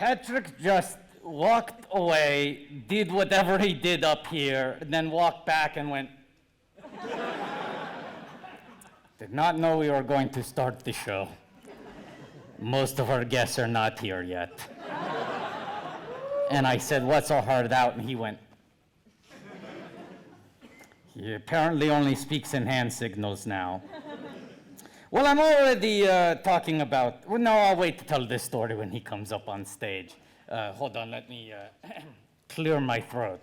Patrick just walked away, did whatever he did up here, and then walked back and went. Did not know we were going to start the show. Most of our guests are not here yet. And I said, what's so hard out? And he went. He apparently only speaks in hand signals now. Well, I'm already talking about, well, no, I'll wait to tell this story when he comes up on stage. Hold on, let me clear my throat.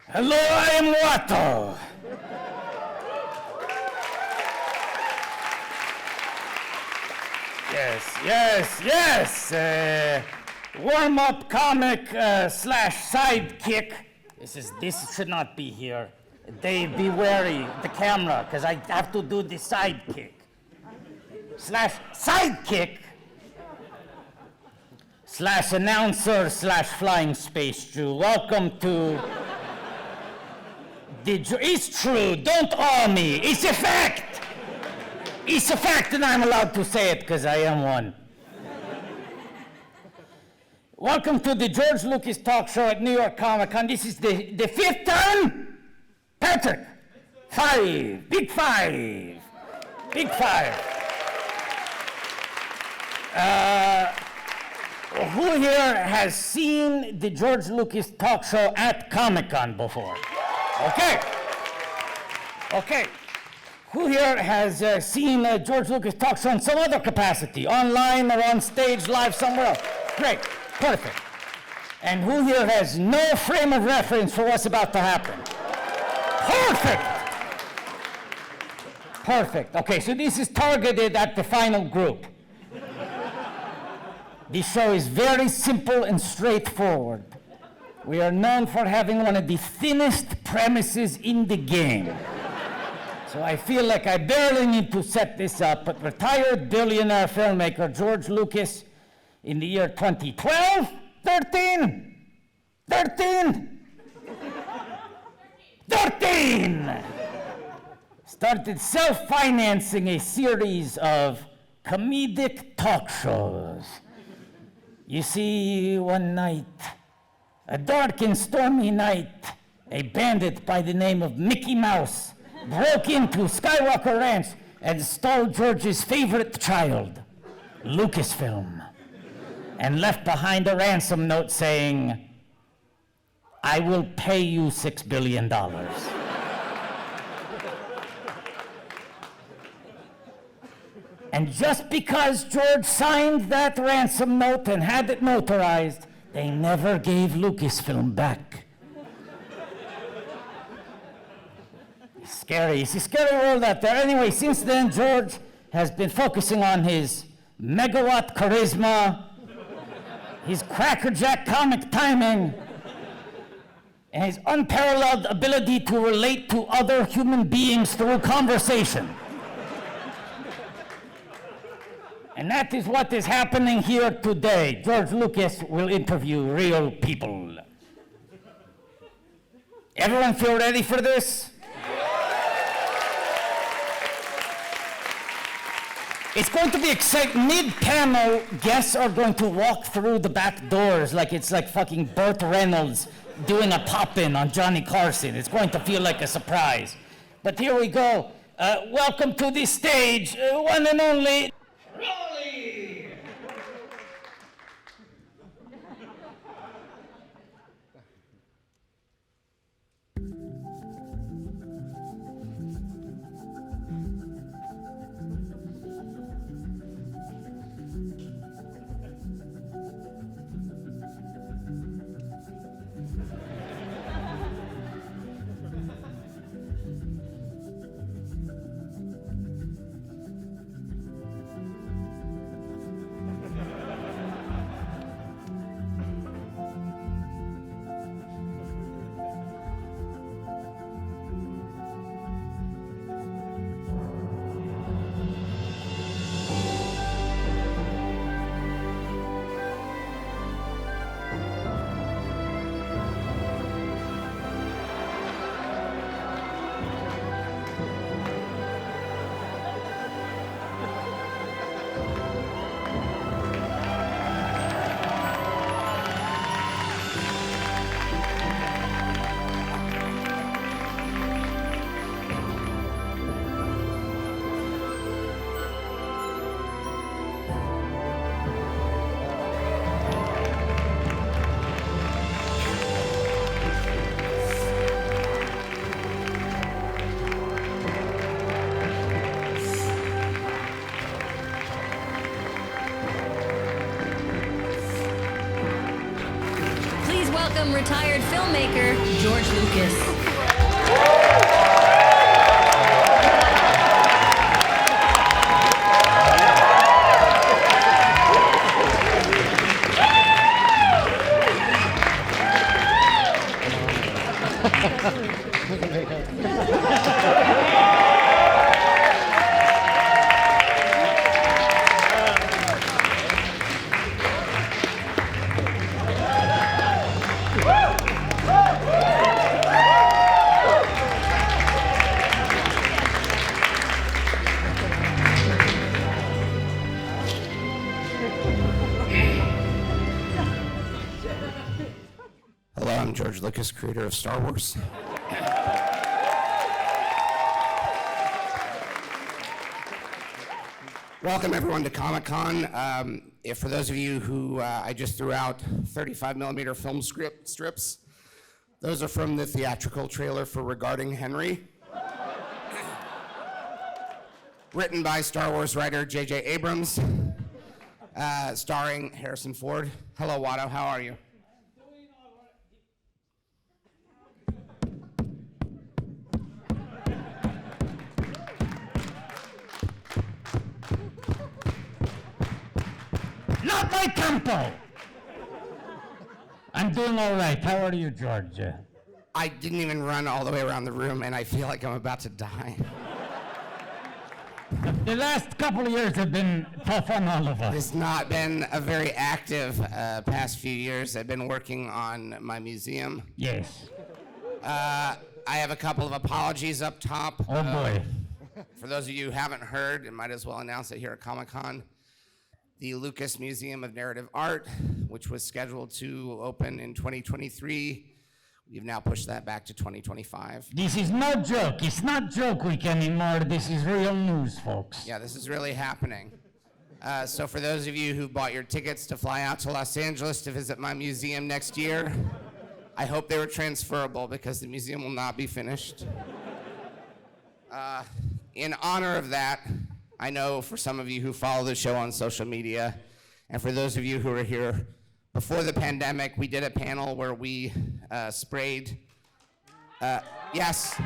Hello, I am Watto. Yes. Warm-up comic slash sidekick. This should not be here. Dave, be wary of the camera, because I have to do the sidekick. Slash sidekick. Slash announcer slash flying space Jew. Welcome to it's true, don't awe me. It's a fact. It's a fact, and I'm allowed to say it because I am one. Welcome to the George Lucas Talk Show at New York Comic Con. This is the fifth time. Patrick, 5, big 5. Big 5. Who here has seen the George Lucas Talk Show at Comic Con before? Okay. Who here has seen George Lucas Talk Show in some other capacity, online or on stage, live somewhere else? Great, perfect. And who here has no frame of reference for what's about to happen? Perfect. Okay, so this is targeted at the final group. This show is very simple and straightforward. We are known for having one of the thinnest premises in the game. So I feel like I barely need to set this up, but retired billionaire filmmaker George Lucas in the year 2012, 13, started self-financing a series of comedic talk shows. You see, one night, a dark and stormy night, a bandit by the name of Mickey Mouse broke into Skywalker Ranch and stole George's favorite child, Lucasfilm, and left behind a ransom note saying, I will pay you $6 billion. And just because George signed that ransom note and had it notarized, they never gave Lucasfilm back. It's scary. It's a scary world out there. Anyway, since then, George has been focusing on his megawatt charisma, his crackerjack comic timing, and his unparalleled ability to relate to other human beings through conversation. And that is what is happening here today. George Lucas will interview real people. Everyone feel ready for this? It's going to be exciting. Mid-panel, guests are going to walk through the back doors like it's like fucking Burt Reynolds doing a pop-in on Johnny Carson. It's going to feel like a surprise. But here we go. Welcome to the stage, one and only Rolly! welcome retired filmmaker George Lucas. Hello, I'm George Lucas, creator of Star Wars. Welcome everyone to Comic-Con. For those of you who I just threw out 35mm film strips, those are from the theatrical trailer for Regarding Henry. Written by Star Wars writer J.J. Abrams, starring Harrison Ford. Hello, Watto, how are you? Not my tempo! I'm doing all right. How are you, George? I didn't even run all the way around the room, and I feel like I'm about to die. The last couple of years have been tough on all of us. It's not been a very active past few years. I've been working on my museum. Yes. I have a couple of apologies up top. Oh, boy. For those of you who haven't heard, and might as well announce it here at Comic-Con, the Lucas Museum of Narrative Art, which was scheduled to open in 2023, we've now pushed that back to 2025. This is no joke. It's not joke week anymore. This is real news, folks. Yeah, this is really happening. So for those of you who bought your tickets to fly out to Los Angeles to visit my museum next year, I hope they were transferable because the museum will not be finished. In honor of that, I know for some of you who follow the show on social media, and for those of you who are here before the pandemic, we did a panel where we sprayed, yes,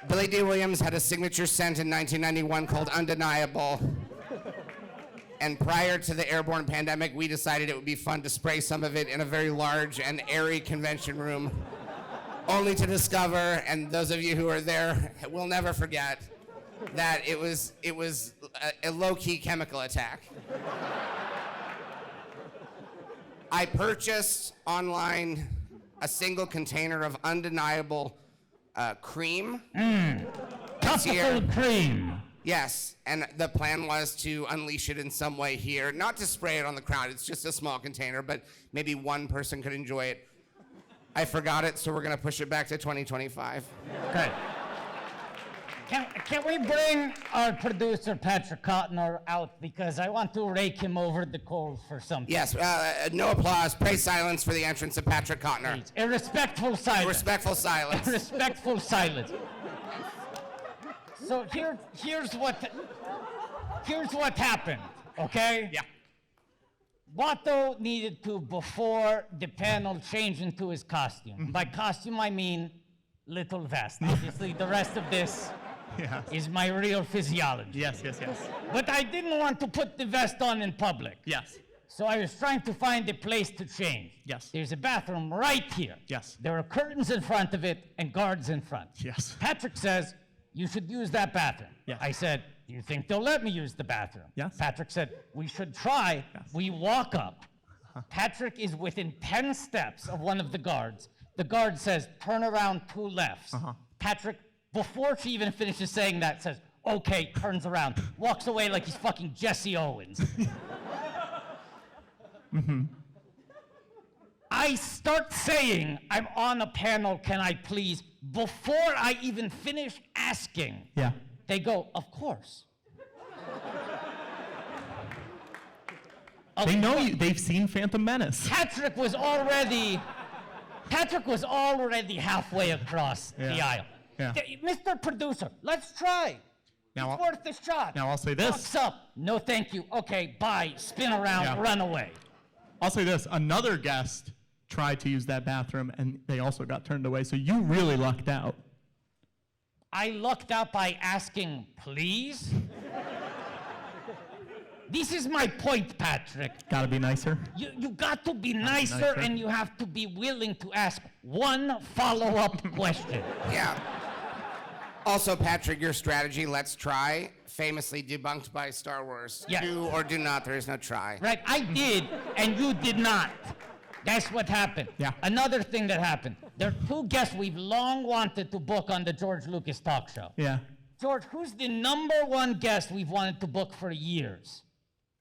Billy D. Williams had a signature scent in 1991 called Undeniable. And prior to the airborne pandemic, we decided it would be fun to spray some of it in a very large and airy convention room, only to discover, and those of you who are there will never forget, that it was a low-key chemical attack. I purchased online a single container of Undeniable cream. Topical cream. Yes, and the plan was to unleash it in some way here, not to spray it on the crowd. It's just a small container, but maybe one person could enjoy it. I forgot it, so we're gonna push it back to 2025. Okay. Can we bring our producer, Patrick Cotner, out because I want to rake him over the coals for something. Yes, no applause. Pray silence for the entrance of Patrick Cotner. Please. A respectful silence. Respectful silence. Respectful silence. So here's what happened, okay? Yeah. Watto needed to, before the panel, change into his costume. By costume, I mean little vest. Obviously, the rest of this is my real physiology. Yes. But I didn't want to put the vest on in public. Yes. So I was trying to find a place to change. Yes. There's a bathroom right here. Yes. There are curtains in front of it and guards in front. Yes. Patrick says, you should use that bathroom. Yes. I said, do you think they'll let me use the bathroom? Yes. Patrick said, we should try. Yes. We walk up. Patrick is within 10 steps of one of the guards. The guard says, turn around 2 lefts. Patrick, before she even finishes saying that, says, okay, turns around, walks away like he's fucking Jesse Owens. I start saying, I'm on a panel, can I please? Before I even finish asking, they go, of course. They know you. They've seen Phantom Menace. Patrick was already halfway across the aisle. Yeah. Mr. Producer, let's try. Now, It's worth a shot. Now I'll say this. What's up? No, thank you. Okay, bye. Spin around, run away. I'll say this. Another guest tried to use that bathroom, and they also got turned away. So you really lucked out. I lucked out by asking, please? This is my point, Patrick. Gotta be nicer. You got to be nicer, and you have to be willing to ask one follow-up question. Yeah. Also, Patrick, your strategy, let's try, famously debunked by Star Wars. Yeah. Do or do not, there is no try. Right, I did, and you did not. That's what happened. Yeah. Another thing that happened. There are two guests we've long wanted to book on the George Lucas talk show. Yeah. George, who's the #1 guest we've wanted to book for years?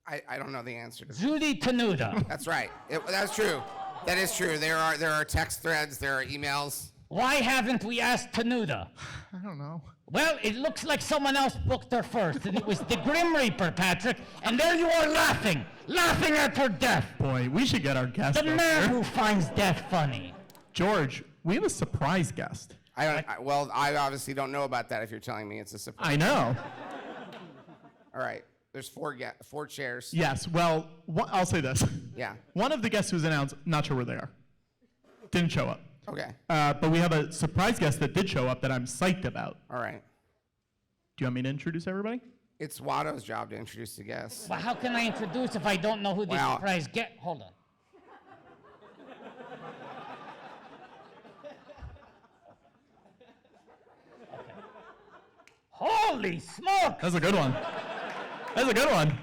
I don't know the answer to that. Judy Tenuta. That's right. That's true. That is true. There are text threads, there are emails. Why haven't we asked Tenuta? I don't know. Well, it looks like someone else booked her first, and it was the Grim Reaper, Patrick, and there you are laughing at her death. Boy, we should get our guest The up man here. who finds death funny. George, we have a surprise guest. I obviously don't know about that if you're telling me it's a surprise. I know. All right. There's four chairs. Yes, well, I'll say this. Yeah. One of the guests who's announced, not sure where they are. Didn't show up. Okay. But we have a surprise guest that did show up that I'm psyched about. All right. Do you want me to introduce everybody? It's Watto's job to introduce the guests. But how can I introduce if I don't know who the Well- surprise guest? Hold on. Okay. Holy smokes! That's a good one. That's a good one.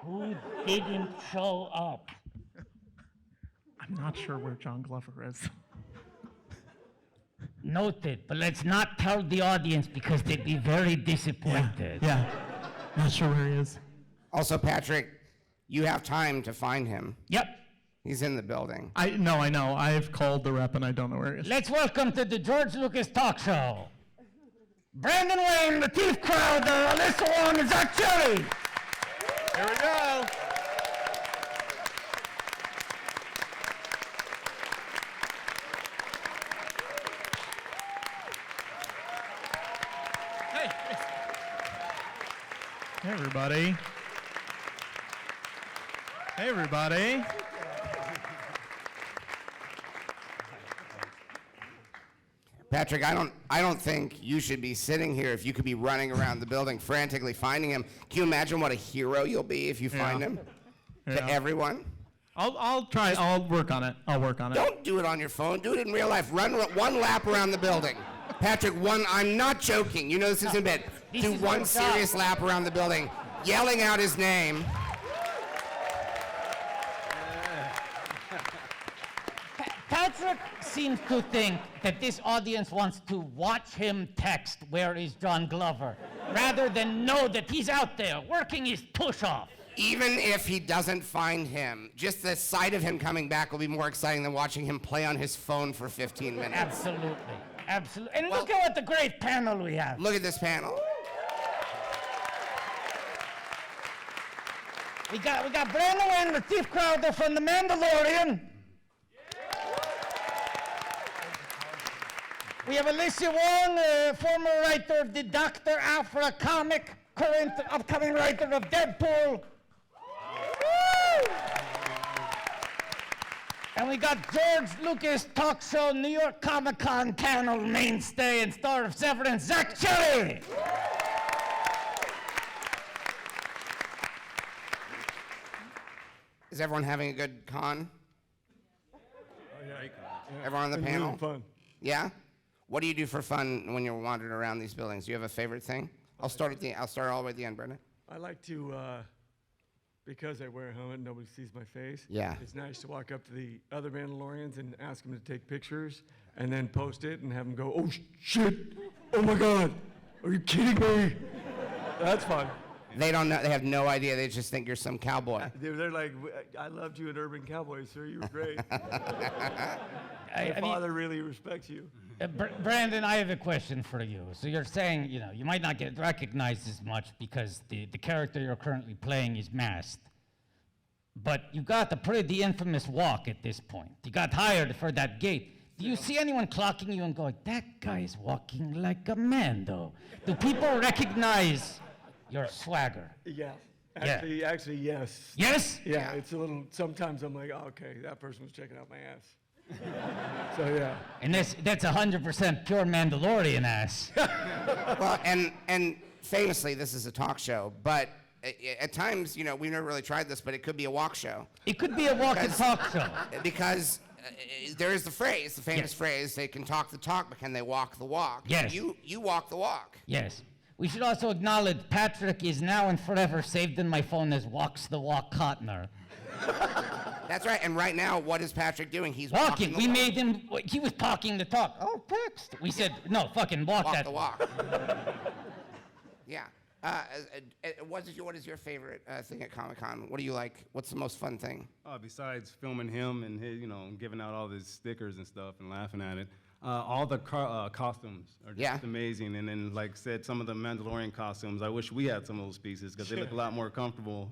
Who didn't show up? I'm not sure where John Glover is. Noted, but let's not tell the audience because they'd be very disappointed. Yeah. Not sure where he is. Also, Patrick, you have time to find him. Yep. He's in the building. I know. I've called the rep and I don't know where he is. Let's welcome to the George Lucas Talk Show, Brandon Wayne, Lateef Crowder, Alyssa Wong, and Zach Cherry. Here we go. Hey. Hey, everybody. Hey, everybody. Patrick, I don't think you should be sitting here if you could be running around the building frantically finding him. Can you imagine what a hero you'll be if you find him? Yeah. To everyone? I'll try. I'll work on it. Don't do it on your phone. Do it in real life. Run one lap around the building. Patrick, I'm not joking. You know this isn't bad. This Do is one what serious lap around the building, yelling out his name. Patrick seems to think that this audience wants to watch him text, "Where is John Glover?" rather than know that he's out there working his push-off. Even if he doesn't find him, just the sight of him coming back will be more exciting than watching him play on his phone for 15 minutes. Absolutely. Absolutely. And Well- look at what the great panel we have. Look at this panel. We got Brandon Wayne, Lateef Crowder from The Mandalorian. We have Alyssa Wong, former writer of the Dr. Afra comic, current upcoming writer of Deadpool. Woo! And we got George Lucas Talk Show, New York Comic Con panel mainstay and star of Severance, Zach Cherry. Is everyone having a good con? Yeah. Everyone on the It's panel? really fun. Yeah? What do you do for fun when you're wandering around these buildings? Do you have a favorite thing? I'll start all the way at the end, Brendan. I like to, because I wear a helmet, nobody sees my face. Yeah. It's nice to walk up to the other Mandalorians and ask them to take pictures and then post it and have them go, "Oh, shit. Oh, my God. Are you kidding me?" That's fun. They don't know. They have no idea. They just think you're some cowboy. They're like, "I loved you at Urban Cowboy, sir. You were great." I My mean, father really respects you. Brandon, I have a question for you. So you're saying, you might not get recognized as much because the character you're currently playing is masked. But you got the infamous walk at this point. You got hired for that gait. Do you see anyone clocking you and going, "That guy is walking like a Mando"? Do people recognize your swagger? Yeah. Actually, yes. Yes? Yeah, it's a little, sometimes I'm like, oh, okay, that person was checking out my ass. So, yeah. And that's 100% pure Mandalorian ass. Well, and famously, this is a talk show, but at times, you know, we've never really tried this, but it could be a walk show. It could be a walk and talk show. Because there is the phrase, the famous phrase, they can talk the talk, but can they walk the walk? Yes. You walk the walk. Yes. We should also acknowledge Patrick is now and forever saved in my phone as Walks the Walk Cotner. That's right, and right now, what is Patrick doing? He's Walking. walking the We walk. made him, he was talking the talk. Oh, text. We said, no, fucking walk Walk that. the walk. Yeah. What is your favorite thing at Comic-Con? What do you like? What's the most fun thing? Besides filming him and his, giving out all his stickers and stuff and laughing at it, all the costumes are just amazing. And then, like I said, some of the Mandalorian costumes, I wish we had some of those pieces because they look a lot more comfortable,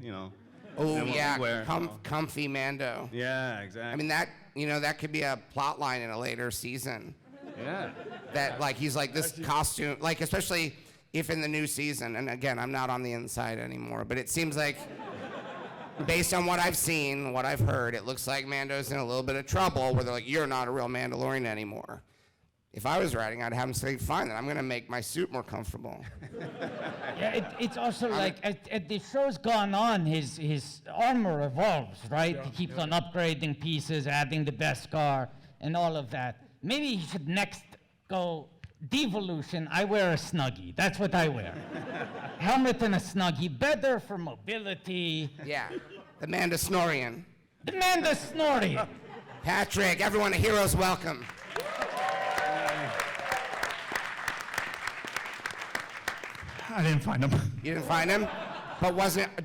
Oh, than what yeah, we wear. comfy Mando. Yeah, exactly. I mean, that could be a plot line in a later season. Yeah. That, like, he's like this costume, like, especially if in the new season, and again, I'm not on the inside anymore, but it seems like, based on what I've seen, what I've heard, it looks like Mando's in a little bit of trouble where they're like, you're not a real Mandalorian anymore. If I was writing, I'd have him say, fine, then I'm going to make my suit more comfortable. Yeah, it's also like, as the show's gone on, his armor evolves, right? He keeps on upgrading pieces, adding the best scar, and all of that. Maybe he should next go devolution. I wear a Snuggie. That's what I wear. Helmet and a Snuggie, better for mobility. Yeah, the Mandalorian. The Mandalorian. Patrick, everyone, a hero's welcome. I didn't find him. You didn't find him? But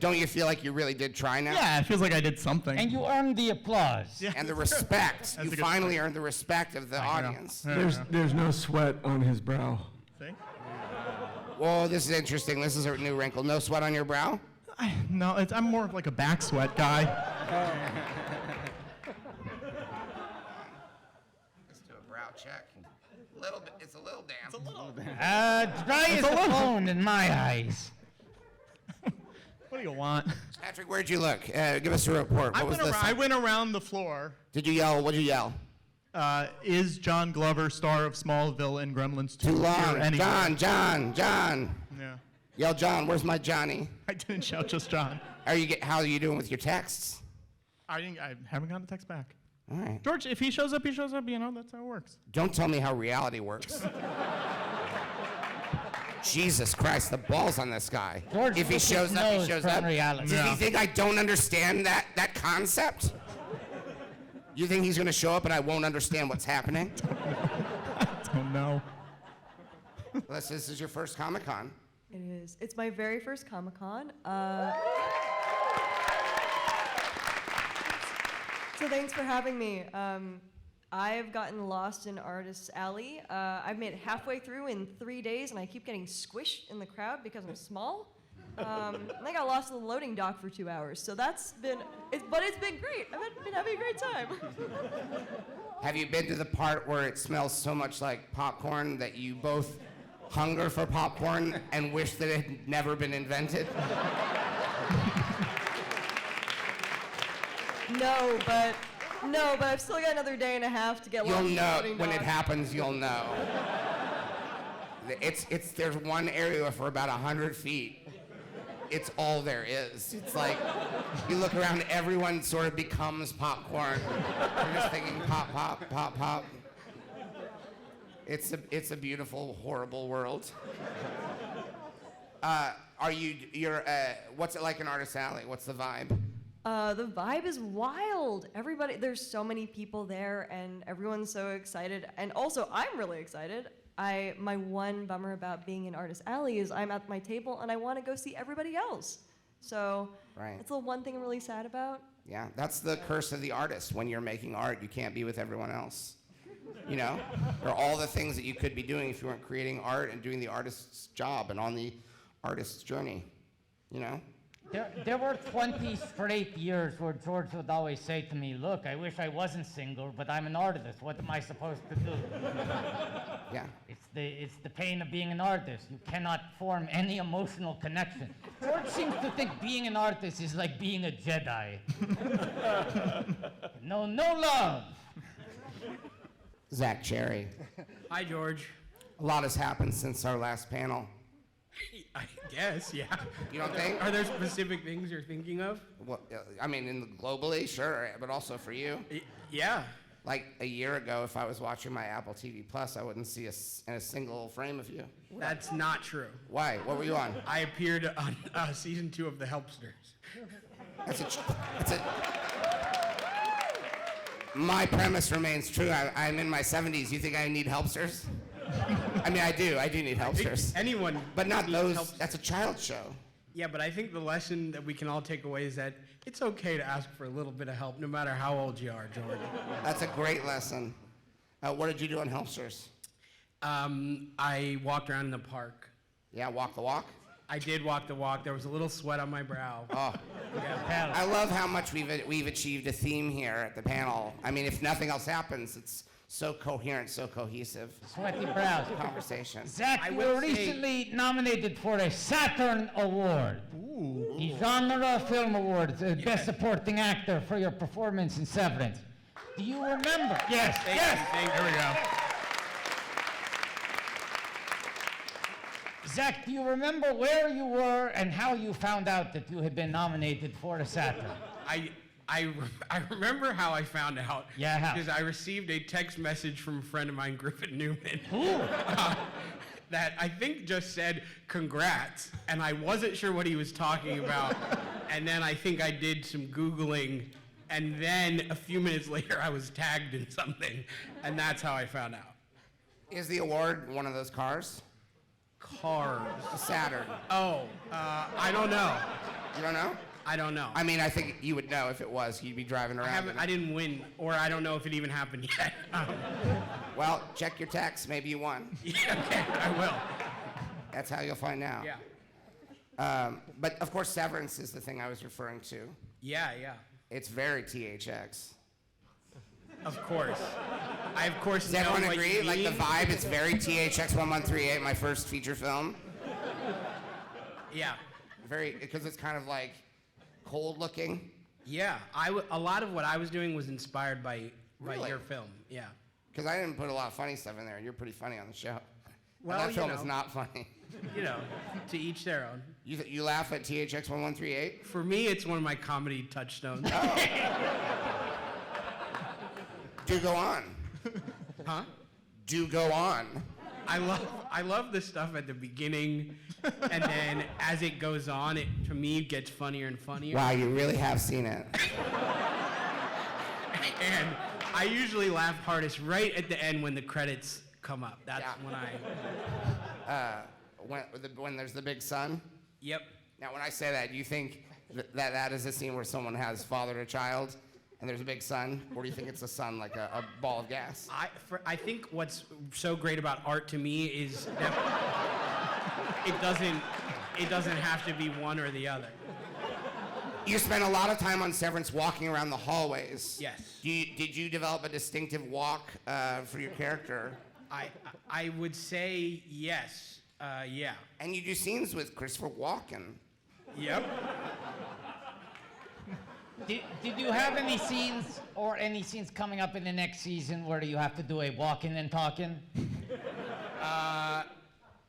don't you feel like you really did try now? Yeah, it feels like I did something. And you earned the applause. Yeah. And the respect. That's You a good finally earned the respect of the audience. There's no sweat on his brow. See? Whoa, this is interesting. This is a new wrinkle. No sweat on your brow? No, I'm more of like a back sweat guy. Let's do a brow check. Little bit. It's a little damp. Dry as a bone in my eyes. What do you want? Patrick, where'd you look? Give us a report. What was this? I went around the floor. Did you yell? What'd you yell? Is John Glover, star of Smallville and Gremlins 2 Too long. here anywhere? John. Yeah. Yell, John, where's my Johnny? I didn't shout just John. How are you doing with your texts? I haven't gotten a text back. All right. George, if he shows up, he shows up. That's how it works. Don't tell me how reality works. Jesus Christ, the balls on this guy. George If he Lucas shows up, he knows shows from up. reality. Does he think I don't understand that concept? You think he's going to show up and I won't understand what's happening? Oh no. Alyssa, this is your first Comic-Con. It is. It's my very first Comic-Con. So thanks for having me. I've gotten lost in Artist's Alley. I've made it halfway through in 3 days, and I keep getting squished in the crowd because I'm small. And I got lost in the loading dock for 2 hours. So that's been, but it's been great. I've been having a great time. Have you been to the part where it smells so much like popcorn that you both hunger for popcorn and wish that it had never been invented? No, but I've still got another day and a half to get You'll lost in the know loading when dock. it happens. You'll know. There's one area for about 100 feet. It's all there is. It's like you look around, everyone sort of becomes popcorn. You're just thinking pop, pop, pop, pop. It's a beautiful, horrible world. What's it like in Artist Alley? What's the vibe? The vibe is wild. There's so many people there, and everyone's so excited. And also, I'm really excited. My one bummer about being in Artist Alley is I'm at my table, and I want to go see everybody else. So Right. that's the one thing I'm really sad about. Yeah, that's the curse of the artist. When you're making art, you can't be with everyone else. You know? There are all the things that you could be doing if you weren't creating art and doing the artist's job and on the artist's journey. You know? There were 20 straight years where George would always say to me, look, I wish I wasn't single, but I'm an artist. What am I supposed to do? Yeah. It's It's the pain of being an artist. You cannot form any emotional connection. George seems to think being an artist is like being a Jedi. No love. Zach Cherry. Hi, George. A lot has happened since our last panel. I guess, yeah. You don't think? Are there specific things you're thinking of? Well, I mean, globally, sure, but also for you. Yeah. Like a year ago, if I was watching my Apple TV Plus, I wouldn't see a single frame of you. That's not true. Why? What were you on? I appeared on season 2 of The Helpsters. My premise remains true. I'm in my 70s. You think I need helpsters? I mean, I do need helpsters. Anyone. But not needs those. help- That's a child show. Yeah, but I think the lesson that we can all take away is that it's okay to ask for a little bit of help, no matter how old you are, George. That's a great lesson. What did you do on helpsters? I walked around in the park. Yeah, walk the walk? I did walk the walk. There was a little sweat on my brow. Oh. Yeah. I love how much we've achieved a theme here at the panel. I mean, if nothing else happens, it's so coherent, so cohesive. Sweaty brows. Conversation. Zach, you were recently nominated for a Saturn Award. Ooh. The Genre Film Award, the Best Supporting Actor for your performance in Severance. Do you remember? Yes, Thank you. There we go. Zach, do you remember where you were and how you found out that you had been nominated for a Saturn? I remember how I found out. Yeah, how? Because I received a text message from a friend of mine, Griffin Newman, that I think just said, congrats, and I wasn't sure what he was talking about. And then I think I did some Googling, and then a few minutes later I was tagged in something, and that's how I found out. Is the award one of those cars? Cars. A Saturn. Oh, I don't know. You don't know? I don't know. I mean, I think you would know if it was. You'd be driving around. I didn't win, or I don't know if it even happened yet. Well, check your text. Maybe you won. Yeah, okay, I will. That's how you'll find out. Yeah. But of course, Severance is the thing I was referring to. Yeah. It's very THX. Of course. I of course Does know everyone what agree? you Like the mean. vibe, it's very THX 1138, my first feature film. Yeah. Very, because it's kind of like cold looking. Yeah. A lot of what I was doing was inspired by Really? your film. Yeah. Because I didn't put a lot of funny stuff in there, and you're pretty funny on the show. Well, and that you film know. is not funny. You know, to each their own. You laugh at THX 1138? For me, it's one of my comedy touchstones. Do go on. Huh? Do go on. I love the stuff at the beginning, and then as it goes on, it to me gets funnier and funnier. Wow, you really have seen it. And I usually laugh hardest right at the end when the credits come up. That's Yeah. when I. When there's the big sun? Yep. Now, when I say that, do you think that is a scene where someone has fathered a child and there's a big sun? Or do you think it's a sun like a ball of gas? I think what's so great about art to me is that it doesn't have to be one or the other. You spent a lot of time on Severance walking around the hallways. Yes. Did you develop a distinctive walk for your character? I would say yes. Yeah. And you do scenes with Christopher Walken. Yep. Did you have any scenes or any scenes coming up in the next season where you have to do a walking and talking?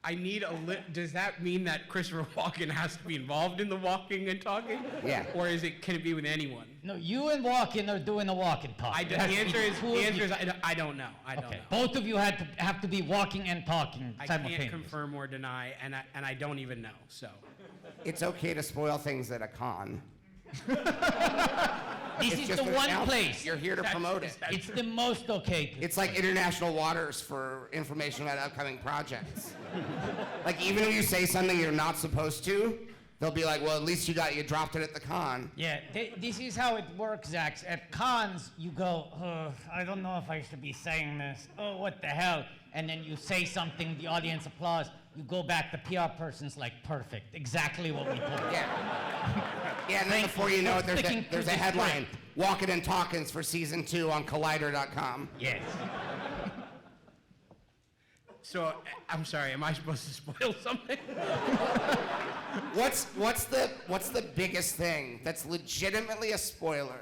I need does that mean that Christopher Walken has to be involved in the walking and talking? Yeah. Or can it be with anyone? No, you and Walken are doing a walk and talk. The answer is I don't know. I don't Okay, know. both of you have to be walking and talking I can't simultaneously. confirm or deny, and I don't even know. So. It's okay to spoil things at a con. This It's is just the an one announcement. place. You're here to promote it. It's the most okay place. It's like international waters for information about upcoming projects. Like, even if you say something you're not supposed to, they'll be like, well, at least you dropped it at the con. Yeah, this is how it works, Zach. At cons, you go, I don't know if I should be saying this. Oh, what the hell? And then you say something, the audience applauds. You go back, the PR person's like, perfect, exactly what we told you. Yeah. Yeah, and then Thank before you you know for it, sticking there's to a the headline, Walkin' and Talkins for season 2 on Collider.com. Yes. So, I'm sorry, am I supposed to spoil something? What's the biggest thing that's legitimately a spoiler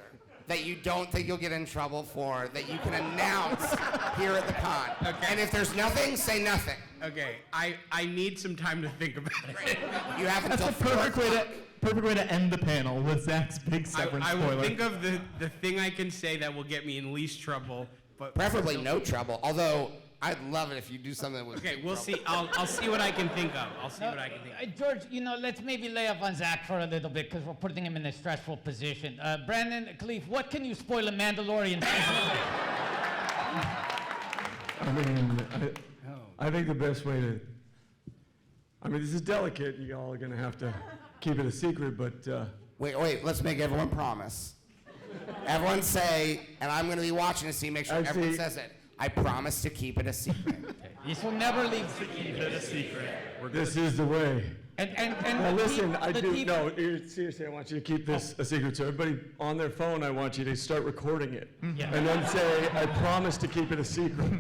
that you don't think you'll get in trouble for that you can announce here at the con? Okay. And if there's nothing, say nothing. Okay, I need some time to think about it. You have That's until a 4 o'clock. perfect way to end the panel with Zach's big Severance I will spoiler. think of the thing I can say that will get me in least trouble, but Preferably no trouble, although I'd love it if you do something with okay, we'll see. I'll see what I can think of. I'll see what I can think of. George, let's maybe lay off on Zach for a little bit because we're putting him in a stressful position. Brandon, Lateef, what can you spoil a Mandalorian season? I mean, I think the best way to. I mean, this is delicate. You all are gonna have to keep it a secret, but. Wait, let's make everyone promise. Everyone say, and I'm gonna be watching to see, make sure everyone says it. I promise to keep it a secret. This will never leave. Keep it a secret. This is the way. And Now listen, I do, Lateef- no, seriously, I want you to keep this a secret. So everybody on their phone, I want you to start recording it. Yeah. And then say, I promise to keep it a secret.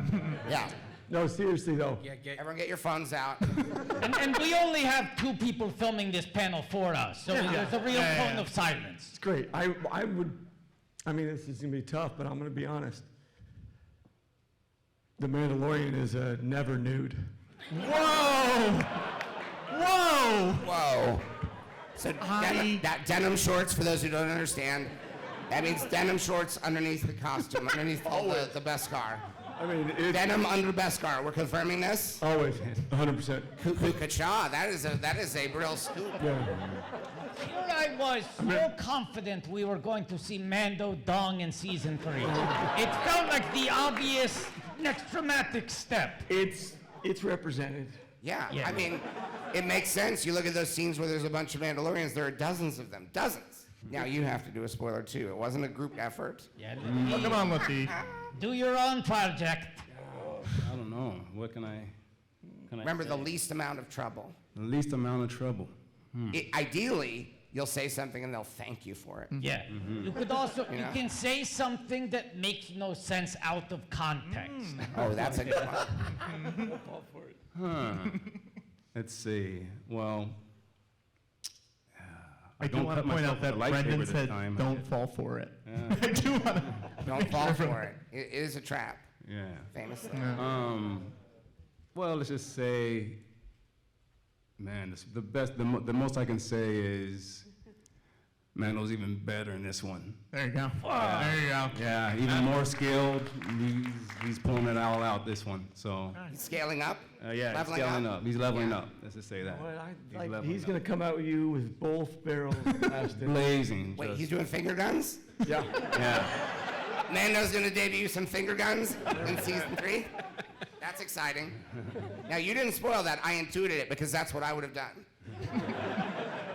Yeah. No, seriously though. Yeah, Everyone get your phones out. And we only have 2 people filming this panel for us, so there's a real tone of silence. It's great. I mean, this is gonna be tough, but I'm gonna be honest. The Mandalorian is a never nude. Whoa! Whoa! Whoa. So denim shorts, for those who don't understand, that means denim shorts underneath the costume, underneath the Beskar. I mean, it's Denim under Beskar. We're confirming this? always 100%. Cuckoo Kacha, that is a real scoop. Yeah. Here I was so confident we were going to see Mando Dong in season 3. It felt like the obvious next dramatic step. It's represented. Yeah, Yeah. I mean, it makes sense. You look at those scenes where there's a bunch of Mandalorians, there are dozens of them, dozens. Now you have to do a spoiler too. It wasn't a group effort. Yeah, Oh, come on, Lateef. do your own project. I don't know. What can I Remember, say? the least amount of trouble. The least amount of trouble. Ideally, you'll say something and they'll thank you for it. Yeah. You could also, you can say something that makes no sense out of context. Oh, that's a good one. Let's see. Well, I do don't want to cut point myself out that with a lightsaber Brendan this said, time. don't fall for it. I do want to. Don't fall for it. It is a trap, Yeah. famously. Well, let's just say, man, the most I can say is, Mando's even better in this one. There you go. There you go. Yeah, even more skilled. He's pulling it all out this one. So, He's scaling up. yeah, he's Leveling scaling up? up. He's leveling Yeah. up. Let's just say that. He's gonna come out with you with both barrels blasted. Blazing. Wait, just- he's doing finger guns? Yeah. Yeah. Mando's gonna debut some finger guns in season 3? That's exciting. Now, you didn't spoil that. I intuited it because that's what I would have done.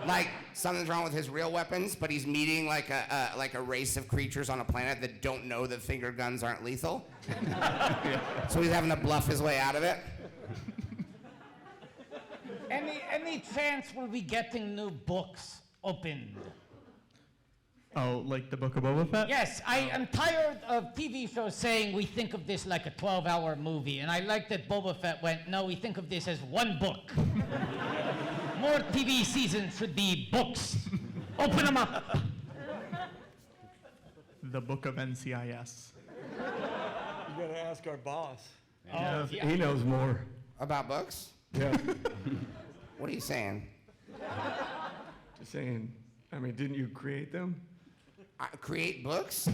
Like, something's wrong with his real weapons, but he's meeting like a race of creatures on a planet that don't know that finger guns aren't lethal. So he's having to bluff his way out of it. Any chance we'll be getting new books opened? Oh, like the Book of Boba Fett? Yes, I am tired of TV shows saying we think of this like a 12-hour movie, and I like that Boba Fett went, no, we think of this as one book. More TV seasons should be books. Open them up. The Book of NCIS. You gotta ask our boss. Oh, He knows more. About books? Yeah. What are you saying? Just saying. I mean, didn't you create them? Create books?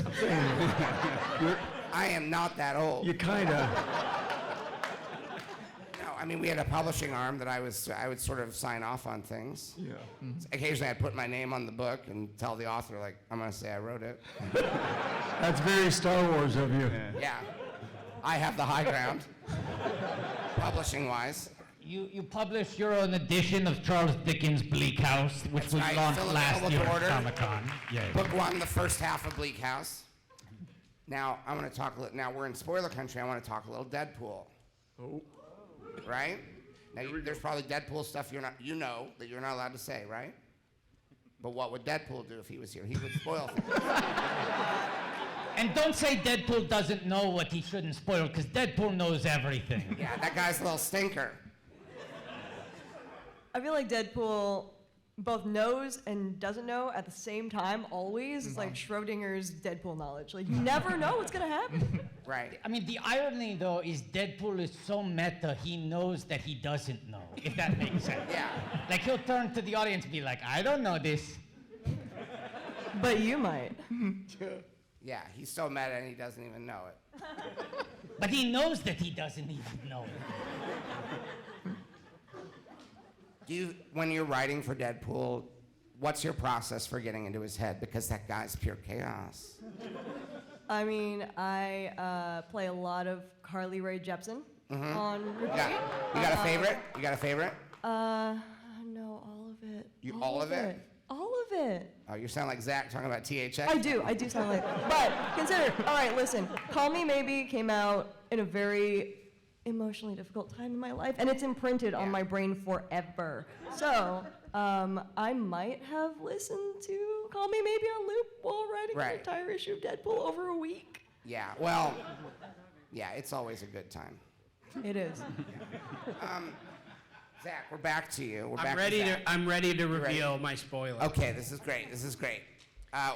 You're- I am not that old. You kinda. No, I mean, we had a publishing arm that I would sort of sign off on things. Yeah. Occasionally, I'd put my name on the book and tell the author, like, I'm gonna say I wrote it. That's very Star Wars of you. Yeah, I have the high ground, publishing-wise. You published your own edition of Charles Dickens' Bleak House, which That's was right, launched still last available year to at order. Comic-Con. Yeah. Book 1, the first half of Bleak House. Now, I want to talk a little, now we're in spoiler country, I want to talk a little Deadpool. Oh. Right? Now, there's probably Deadpool stuff you know that you're not allowed to say, right? But what would Deadpool do if he was here? He would spoil things. And don't say Deadpool doesn't know what he shouldn't spoil, because Deadpool knows everything. Yeah, that guy's a little stinker. I feel like Deadpool both knows and doesn't know at the same time always. It's like Schrodinger's Deadpool knowledge. Like, you never know what's gonna happen. Right. I mean, the irony, though, is Deadpool is so meta, he knows that he doesn't know, if that makes sense. Yeah. Like, he'll turn to the audience and be like, I don't know this. But you might. Yeah, he's so meta and he doesn't even know it. But he knows that he doesn't even know it. Do you, when you're writing for Deadpool, what's your process for getting into his head? Because that guy's pure chaos. I mean, I play a lot of Carly Rae Jepsen on repeat. You got a favorite? You got a favorite? No, all of it. All of it? All of it. Oh, you sound like Zach talking about THX. I do sound like, but consider, all right, listen, Call Me Maybe came out in a very emotionally difficult time in my life, and it's imprinted on my brain forever. So, I might have listened to Call Me Maybe on loop while writing an entire issue of Deadpool over a week. Yeah, well, yeah, it's always a good time. It is. Zach, we're back to you. I'm ready to reveal my spoiler. Okay, this is great. This is great.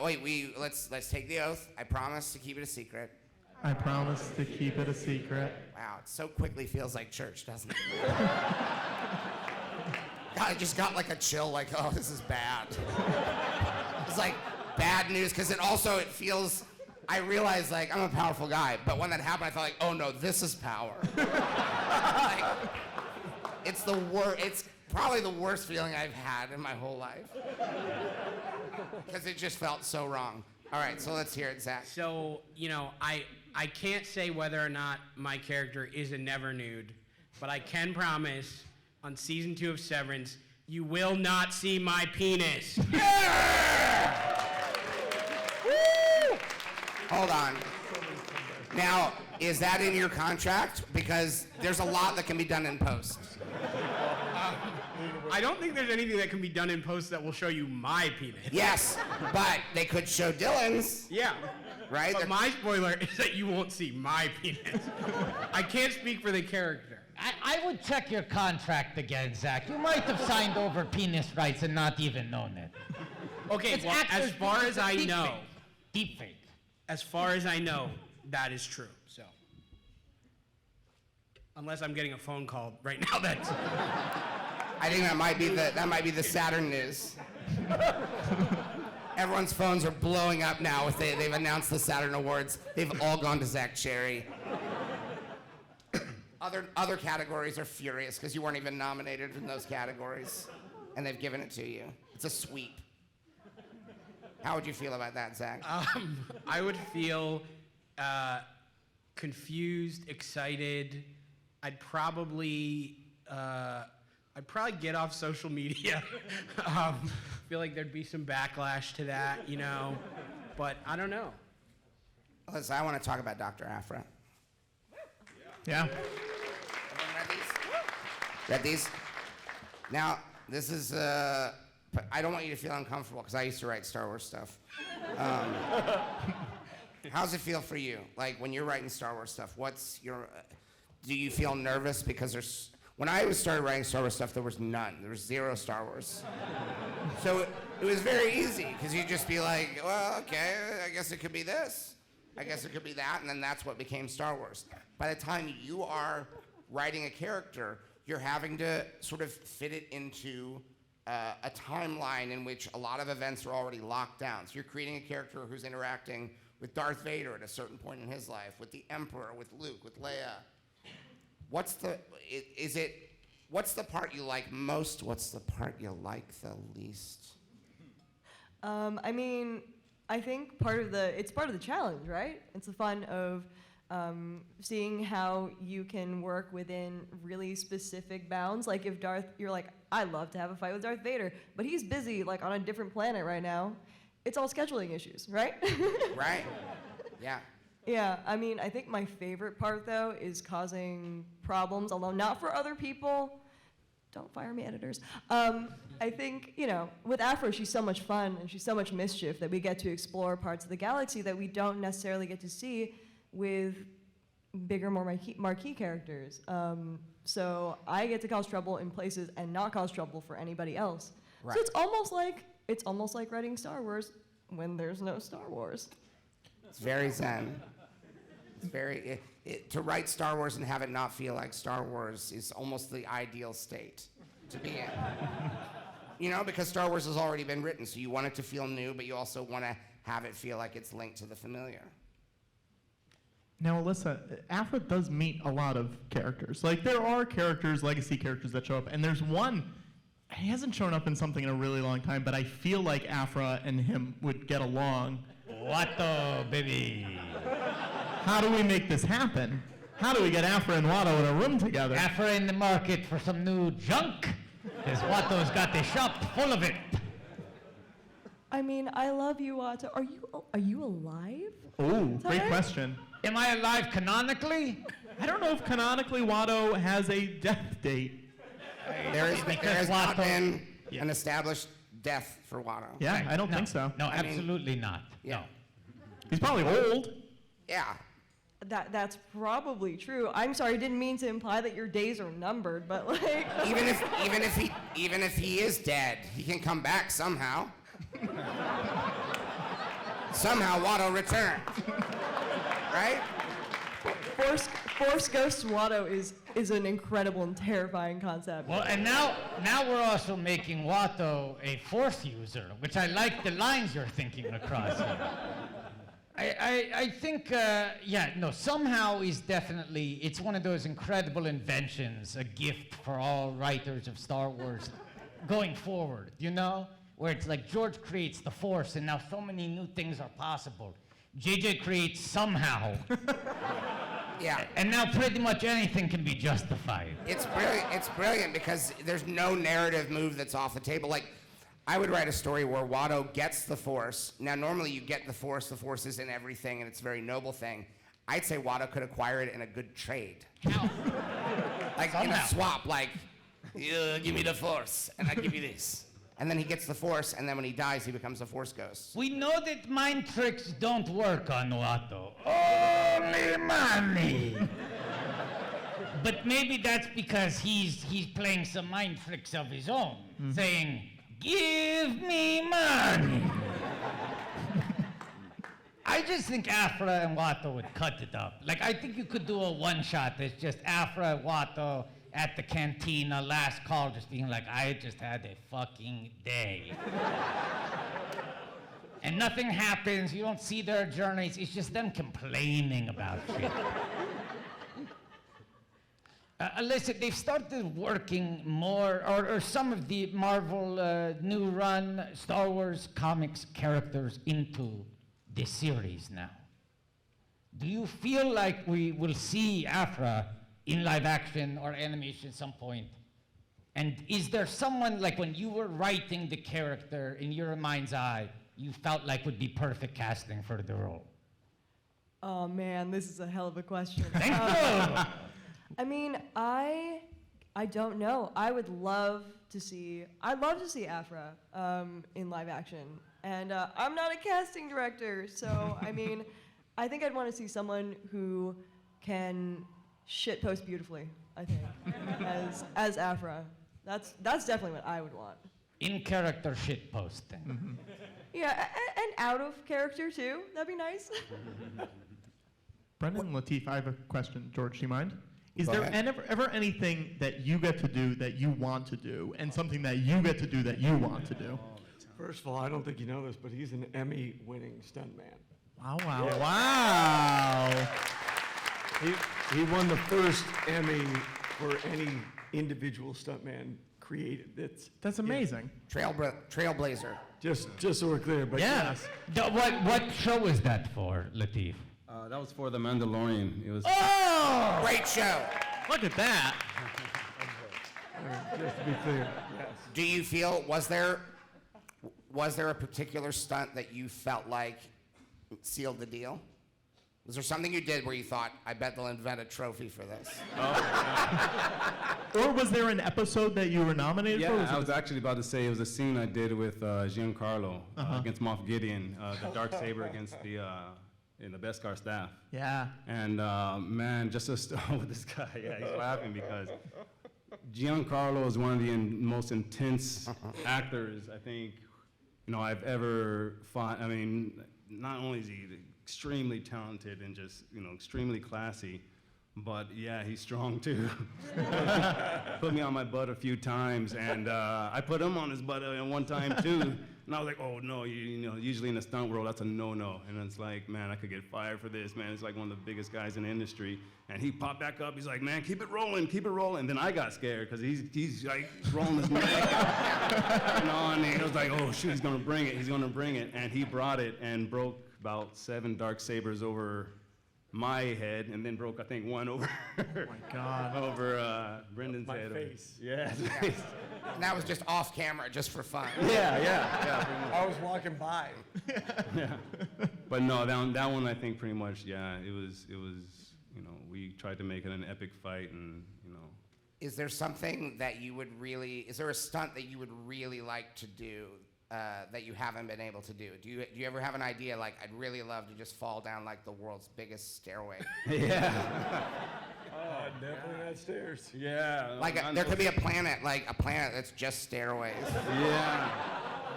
Wait, let's take the oath. I promise to keep it a secret. I promise to keep it a secret. Wow, it so quickly feels like church, doesn't it? God, I just got like a chill, like, oh, this is bad. It's like bad news, because it feels, I realize, like, I'm a powerful guy, but when that happened, I felt like, oh no, this is power. Like, it's probably the worst feeling I've had in my whole life. Because it just felt so wrong. All right, so let's hear it, Zach. So, I can't say whether or not my character is a never nude, but I can promise on season 2 of Severance, you will not see my penis. Yeah! Woo! Hold on. Now, is that in your contract? Because there's a lot that can be done in post. I don't think there's anything that can be done in post that will show you my penis. Yes, but they could show Dylan's. Yeah. Right? But my spoiler is that you won't see my penis. I can't speak for the character. I would check your contract again, Zach. You might have signed over penis rights and not even known it. Okay, well, as far as I know, deep fake. As far as I know, that is true. So, unless I'm getting a phone call right now, that's. I think that might be the Saturn news. Everyone's phones are blowing up now. They've announced the Saturn Awards. They've all gone to Zach Cherry. Other categories are furious because you weren't even nominated in those categories, and they've given it to you. It's a sweep. How would you feel about that, Zach? I would feel confused, excited. I'd probably get off social media. Feel like there'd be some backlash to that, but I don't know. Listen, I want to talk about Dr. Afra. Yeah. Everyone read these? Now, this is, I don't want you to feel uncomfortable because I used to write Star Wars stuff. How's it feel for you? Like, when you're writing Star Wars stuff, do you feel nervous? Because when I started writing Star Wars stuff, there was none. There was 0 Star Wars. So it was very easy, because you'd just be like, well, okay, I guess it could be this. I guess it could be that, and then that's what became Star Wars. By the time you are writing a character, you're having to sort of fit it into a timeline in which a lot of events are already locked down. So you're creating a character who's interacting with Darth Vader at a certain point in his life, with the Emperor, with Luke, with Leia. What's the part you like most? What's the part you like the least? I mean, I think it's part of the challenge, right? It's the fun of seeing how you can work within really specific bounds. Like if you're like, I love to have a fight with Darth Vader, but he's busy like on a different planet right now. It's all scheduling issues, right? Right. Yeah. Yeah, I mean, I think my favorite part though is causing problems, although not for other people, don't fire me, editors. I think, with Afro, she's so much fun and she's so much mischief that we get to explore parts of the galaxy that we don't necessarily get to see with bigger, more marquee characters. So I get to cause trouble in places and not cause trouble for anybody else. Right. So it's almost like writing Star Wars when there's no Star Wars. It's very zen. It's very to write Star Wars and have it not feel like Star Wars is almost the ideal state to be in. Because Star Wars has already been written, so you want it to feel new, but you also want to have it feel like it's linked to the familiar. Now, Alyssa, Afra does meet a lot of characters. Like, there are characters, legacy characters that show up, and there's one, he hasn't shown up in something in a really long time, but I feel like Afra and him would get along. Watto, baby. How do we make this happen? How do we get Afra and Watto in a room together? Afra in the market for some new junk, because Watto's got the shop full of it. I mean, I love you, Watto. Are you alive? Oh, great question. Am I alive canonically? I don't know if canonically Watto has a death date. There has not been an established death for Watto. Yeah, I don't think so. No, absolutely not. Yeah. No. He's probably old. Yeah. That's probably true. I'm sorry, I didn't mean to imply that your days are numbered, but like Even if he is dead, he can come back somehow. Somehow Watto returned. Right? Force Ghost Watto is an incredible and terrifying concept. Well, and now we're also making Watto a Force user, which I like the lines you're thinking across here. I think, somehow it's one of those incredible inventions, a gift for all writers of Star Wars going forward, Where it's like George creates the Force and now so many new things are possible. JJ creates somehow. Yeah. And now pretty much anything can be justified. It's brilliant because there's no narrative move that's off the table. Like, I would write a story where Watto gets the Force. Now, normally you get the Force is in everything, and it's a very noble thing. I'd say Watto could acquire it in a good trade. How? Like, in a swap, like, you give me the Force, and I give you this. And then he gets the Force, and then when he dies, he becomes a Force ghost. We know that mind tricks don't work on Watto. Only money. But maybe that's because he's playing some mind tricks of his own, saying, "Give me money." I just think Afra and Watto would cut it up. Like, I think you could do a one-shot that's just Afra and Watto at the cantina, last call, just being like, I just had a fucking day. And nothing happens, you don't see their journeys, it's just them complaining about shit. Alyssa, they've started working more, or some of the Marvel new run Star Wars comics characters into this series now. Do you feel like we will see Afra in live action or animation at some point? And is there someone, like when you were writing the character in your mind's eye, you felt like would be perfect casting for the role? Oh man, this is a hell of a question. Thank you. I mean, I don't know. I'd love to see Afra in live action. And I'm not a casting director, so I mean, I think I'd want to see someone who can shitpost beautifully, I think, as Afra. That's definitely what I would want. In character shitposting. Mm-hmm. Yeah, and out of character too. That'd be nice. Brendan and Lateef, I have a question. George, do you mind? Is Go there ahead. ever anything that you get to do that you want to do, and something that you get to do that you want to do? First of all, I don't think you know this, but he's an Emmy-winning stuntman. Wow, wow, wow. He won the first Emmy for any individual stuntman created. That's amazing. Trailblazer. Just so we're clear, but Yes. What show was that for, Lateef? That was for the Mandalorian. It was. Oh! Great show. Look at that. just to be clear, yes. Do you feel, was there a particular stunt that you felt like sealed the deal? Was there something you did where you thought, I bet they'll invent a trophy for this? Or was there an episode that you were nominated for? Yeah, I was actually about to say it was a scene I did with Giancarlo against Moff Gideon, the dark saber against the in the Beskar staff. Yeah. And man, just to start with this guy, yeah, he's laughing because Giancarlo is one of the most intense actors I think I've ever fought. I mean, not only is he extremely talented and just extremely classy, but yeah, he's strong too. Put me on my butt a few times, and I put him on his butt one time too. And I was like, oh no, usually in the stunt world, that's a no-no. And it's like, man, I could get fired for this, man. It's like one of the biggest guys in the industry. And he popped back up, he's like, man, keep it rolling, keep it rolling. And then I got scared, because he's like rolling his neck. And he was like, oh shoot, he's gonna bring it. And he brought it and broke about 7 dark sabers over my head, and then broke, I think, one over Oh my God. over Brendan's My head. face. Yeah, his face. And that was just off camera, just for fun. Yeah. I was walking by. Yeah. But no, that one I think pretty much, yeah, it was, we tried to make it an epic fight, and Is there something that you would really, is there a stunt that you would really like to do that you haven't been able to do? Do you ever have an idea like, I'd really love to just fall down like the world's biggest stairway? Yeah. Oh, definitely not stairs. Yeah. Like there could be a planet that's just stairways. Yeah.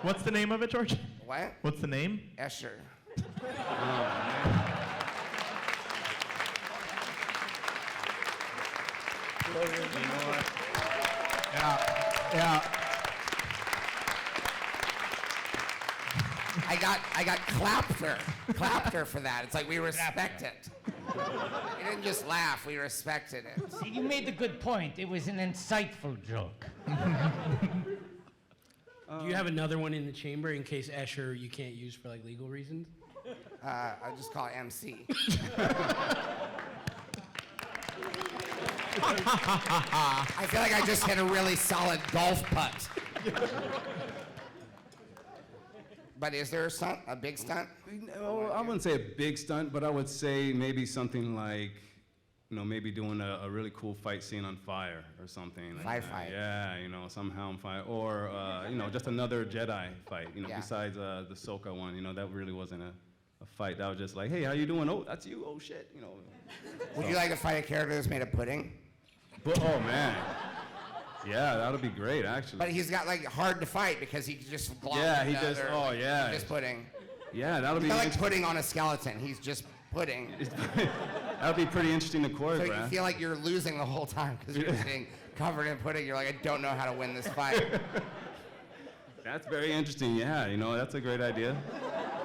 What's the name of it, George? What? What's the name? Escher. Yeah. I got clapped her for that. It's like we respect it. We didn't just laugh, we respected it. See, you made a good point. It was an insightful joke. Do you have another one in the chamber in case Escher you can't use for like legal reasons? I'll just call it MC. I feel like I just hit a really solid golf putt. But is there a stunt, a big stunt? No, I wouldn't say a big stunt, but I would say maybe something like, maybe doing a really cool fight scene on fire or something. Like Fight. Yeah, somehow on fire. Or, just another Jedi fight, Yeah. besides the Ahsoka one, that really wasn't a fight. That was just like, hey, how you doing? Oh, that's you? Oh, shit, Would you like to fight a character that's made of pudding? But, oh, man. Yeah, that would be great, actually. But he's got like hard to fight because he just glom Yeah, he into just- other- oh, yeah. He's just pudding. Yeah, that would be He's not like pudding on a skeleton. He's just pudding. that would be pretty interesting to So choreograph. you feel like you're losing the whole time because you're sitting covered in pudding. You're like, I don't know how to win this fight. That's very interesting. Yeah, that's a great idea.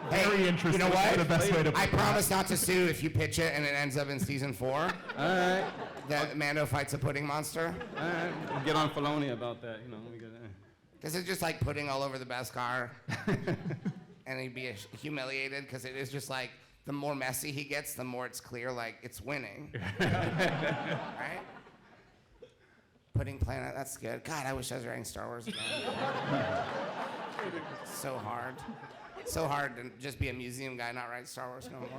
Very interesting. You know what? The best way to I put it. promise not to sue if you pitch it and it ends up in season 4. All right. That Mando fights a pudding monster. All right. We'll get on Filoni about that. Let me get that. Because it's just like pudding all over the Beskar. And he'd be humiliated because it is just like the more messy he gets, the more it's clear like it's winning. Right? Pudding Planet, that's good. God, I wish I was writing Star Wars again. So hard. So hard to just be a museum guy, not write Star Wars no more.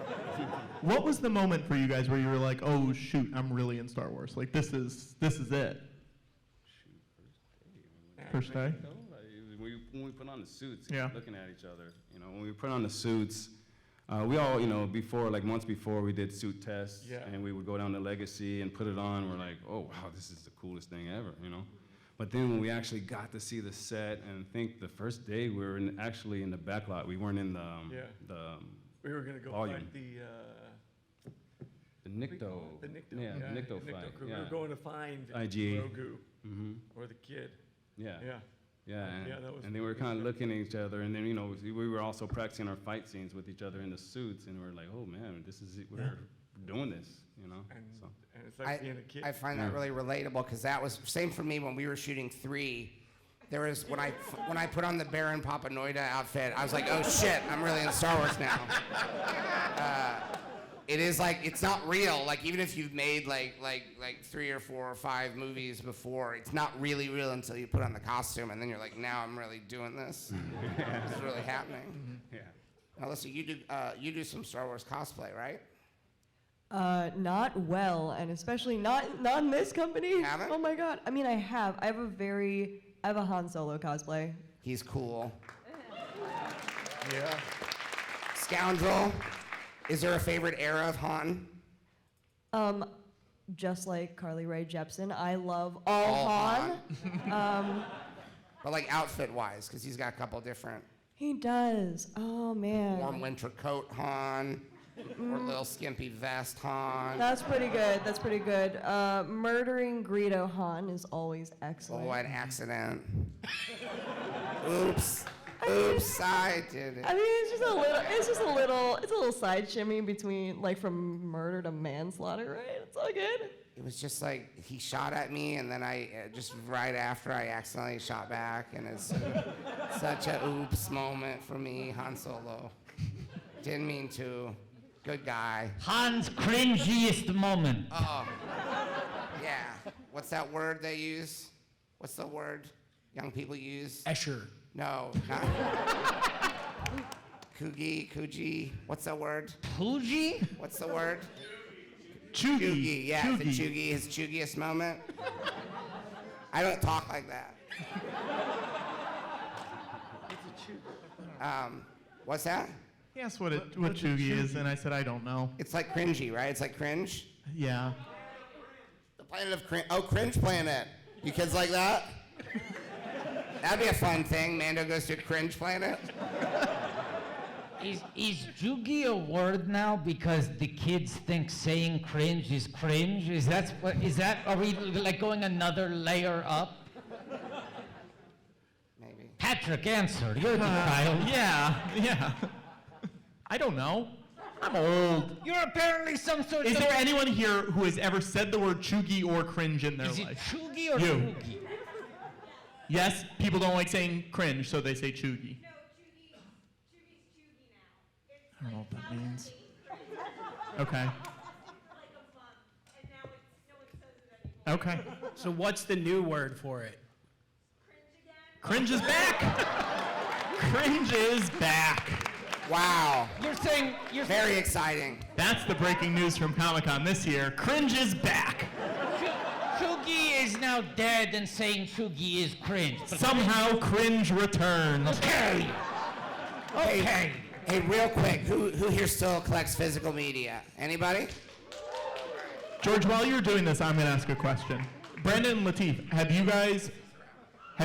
What was the moment for you guys where you were like, oh shoot, I'm really in Star Wars? Like this is it. First day. When we put on the suits, Yeah. looking at each other, when we put on the suits, we all, before, like months before, we did suit tests, Yeah. and we would go down to Legacy and put it on. We're like, oh wow, this is the coolest thing ever, But then when we actually got to see the set, and I think the first day we were actually in the back lot. We weren't in the We were gonna go volume. fight The Nikto. the Nikto. Yeah, the Nikto Nikto fight. crew. Yeah. We were going to find IG. Grogu or the kid. Yeah. Yeah. Yeah, and, Yeah, that was and then we were kind of looking at each other, and then we were also practicing our fight scenes with each other in the suits, and we were like, oh man, this is it. We're doing this, And, So. and it's like being a kid. I find that really relatable because that was same for me when we were shooting 3. There was when I put on the Baron Papanoida outfit, I was like, oh shit, I'm really in Star Wars now. It is like it's not real. Like even if you've made like 3 or 4 or 5 movies before, it's not really real until you put on the costume, and then you're like, now I'm really doing this. This is really happening. Yeah. Now, Alyssa, you do some Star Wars cosplay, right? Not well, and especially not in this company. Haven't? Oh my god. I mean, I have a Han Solo cosplay. He's cool. Yeah. Scoundrel. Is there a favorite era of Han? Just like Carly Rae Jepsen, I love all Han. But like outfit-wise, because he's got a couple different. He does. Oh man. Warm winter coat Han, or little skimpy vest Han. That's pretty good. That's pretty good. Murdering Greedo Han is always excellent. Oh, an accident. Oops. Oops, I did it. I mean, it's a little side shimmy between, like, from murder to manslaughter, right? It's all good. It was just like he shot at me, and then I just right after I accidentally shot back, and it's such a oops moment for me, Han Solo. Didn't mean to. Good guy. Han's cringiest moment. Oh, yeah. What's that word they use? What's the word young people use? Escher. No, not. Coogie. What's that word? Poogie? What's the word? Chuggy. Yeah, the Chuggy, his chuggiest moment. I don't talk like that. What's that? He asked what chuggy is, and I said I don't know. It's like cringy, right? It's like cringe. Yeah. The planet of cringe. Oh, Cringe Planet. You kids like that? That'd be a fun thing. Mando goes to a cringe planet. Is Jugi a word now because the kids think saying cringe is cringe? Are we like going another layer up? Maybe. Patrick, answer. You're the child. Yeah. I don't know. I'm old. You're apparently some sort Is of... there anyone here who has ever said the word chuggy or cringe in their Is it life? Chugi or You. Chugi? Yes, people don't like saying cringe, so they say chuggy. No, Chugi's Chugi now. It's I don't know what that means. like Okay. a bump, and now no one says it anymore. Okay. So what's the new word for it? Cringe again? Cringe is back. Cringe is back. Wow. You're Very exciting. That's the breaking news from Comic-Con this year. Cringe is back. Chugi is now dead and saying Chugi is cringe. But Somehow cringe returns. Okay. Okay. Hey, real quick, who here still collects physical media? Anybody? George, while you're doing this, I'm going to ask a question. Brandon and Lateef, have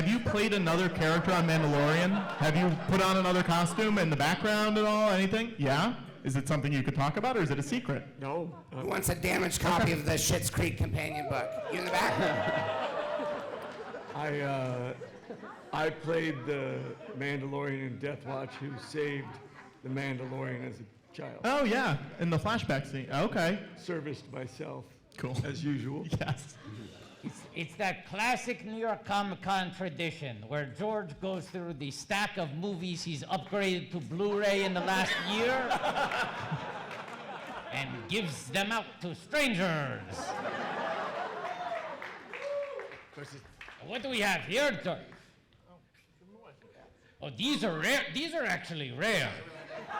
you played another character on Mandalorian? Have you put on another costume in the background at all? Anything? Yeah? Is it something you could talk about, or is it a secret? No. Who wants a damaged copy of the Schitt's Creek companion book? You in the back? I played the Mandalorian in Death Watch who saved the Mandalorian as a child. Oh, yeah, in the flashback scene. Okay. Serviced myself. Cool. As usual. Yes. It's that classic New York Comic-Con tradition where George goes through the stack of movies he's upgraded to Blu-ray in the last year and gives them out to strangers. What do we have here, George? Oh, these are rare. These are actually rare.